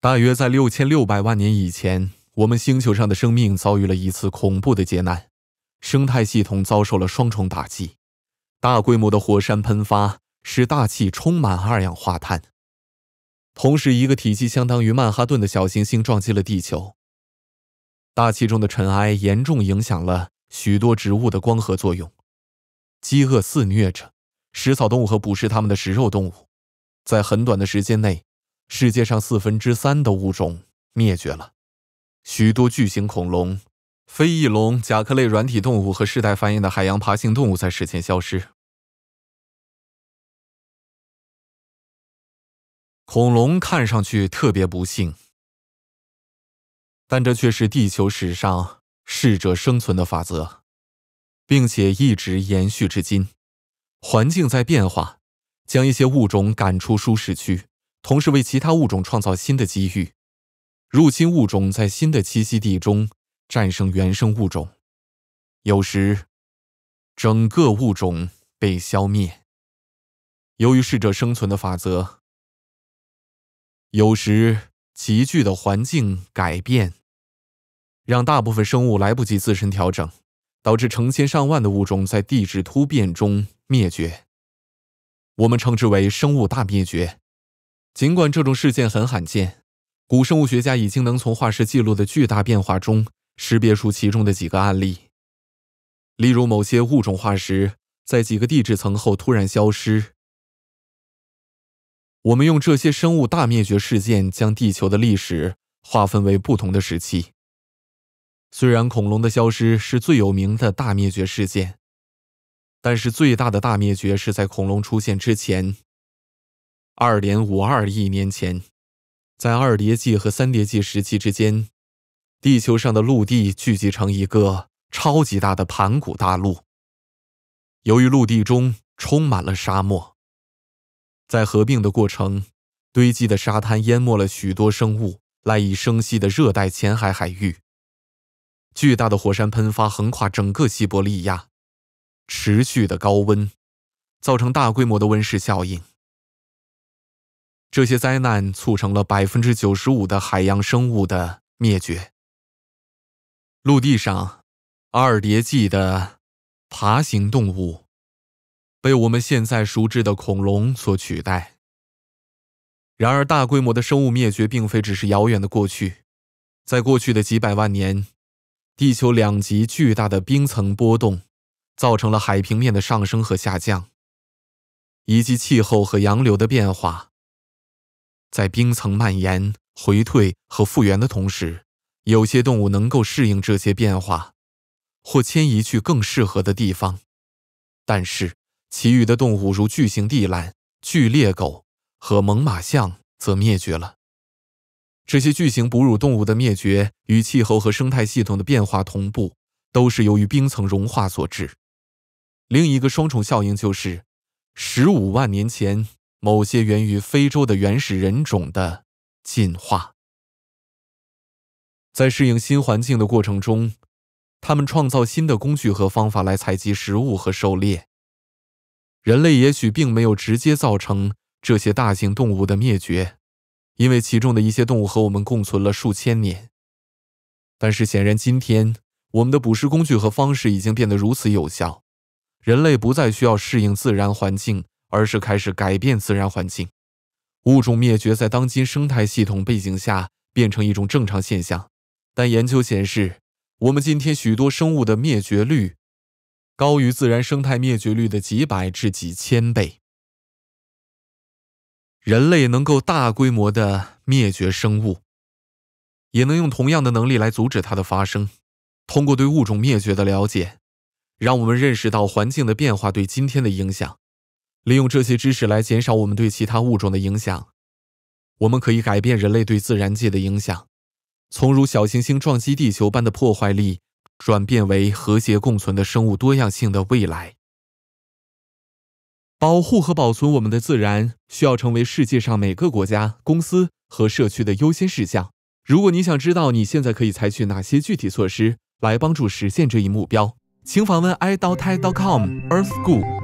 大约在6600万年以前，我们星球上的生命遭遇了一次恐怖的劫难，生态系统遭受了双重打击。大规模的火山喷发使大气充满二氧化碳，同时一个体积相当于曼哈顿的小行星撞击了地球。大气中的尘埃严重影响了许多植物的光合作用，饥饿肆虐着食草动物和捕食它们的食肉动物。在很短的时间内，世界上3/4的物种灭绝了，许多巨型恐龙、非翼龙、甲壳类软体动物和世代繁衍的海洋爬行动物在史前消失。恐龙看上去特别不幸，但这却是地球史上适者生存的法则，并且一直延续至今。环境在变化，将一些物种赶出舒适区，同时为其他物种创造新的机遇。入侵物种在新的栖息地中战胜原生物种，有时整个物种被消灭。由于适者生存的法则，有时急剧的环境改变让大部分生物来不及自身调整，导致成千上万的物种在地质突变中灭绝。我们称之为生物大灭绝。尽管这种事件很罕见，古生物学家已经能从化石记录的巨大变化中识别出其中的几个案例。例如某些物种化石在几个地质层后突然消失。我们用这些生物大灭绝事件将地球的历史划分为不同的时期。虽然恐龙的消失是最有名的大灭绝事件，但是最大的大灭绝是在恐龙出现之前 2.52 亿年前。在二叠纪和三叠纪时期之间，地球上的陆地聚集成一个超级大的盘古大陆。由于陆地中充满了沙漠，在合并的过程，堆积的沙滩淹没了许多生物赖以生息的热带浅海海域。巨大的火山喷发横跨整个西伯利亚，持续的高温造成大规模的温室效应。这些灾难促成了 95% 的海洋生物的灭绝。陆地上二叠纪的爬行动物被我们现在熟知的恐龙所取代。然而大规模的生物灭绝并非只是遥远的过去，在过去的几百万年，地球两极巨大的冰层波动造成了海平面的上升和下降，以及气候和洋流的变化。在冰层蔓延、回退和复原的同时，有些动物能够适应这些变化，或迁移去更适合的地方。但是，其余的动物如巨型地懒、巨猎狗和猛犸象则灭绝了。这些巨型哺乳动物的灭绝与气候和生态系统的变化同步，都是由于冰层融化所致。另一个双重效应就是15万年前某些源于非洲的原始人种的进化。在适应新环境的过程中，他们创造新的工具和方法来采集食物和狩猎。人类也许并没有直接造成这些大型动物的灭绝，因为其中的一些动物和我们共存了数千年。但是显然今天，我们的捕食工具和方式已经变得如此有效，人类不再需要适应自然环境，而是开始改变自然环境。物种灭绝在当今生态系统背景下变成一种正常现象，但研究显示，我们今天许多生物的灭绝率高于自然生态灭绝率的几百至几千倍。人类能够大规模的灭绝生物，也能用同样的能力来阻止它的发生。通过对物种灭绝的了解，让我们认识到环境的变化对今天的影响。利用这些知识来减少我们对其他物种的影响，我们可以改变人类对自然界的影响，从如小行星撞击地球般的破坏力，转变为和谐共存的生物多样性的未来。保护和保存我们的自然，需要成为世界上每个国家、公司和社区的优先事项。如果你想知道你现在可以采取哪些具体措施来帮助实现这一目标，请访问i.tai.com Earth School。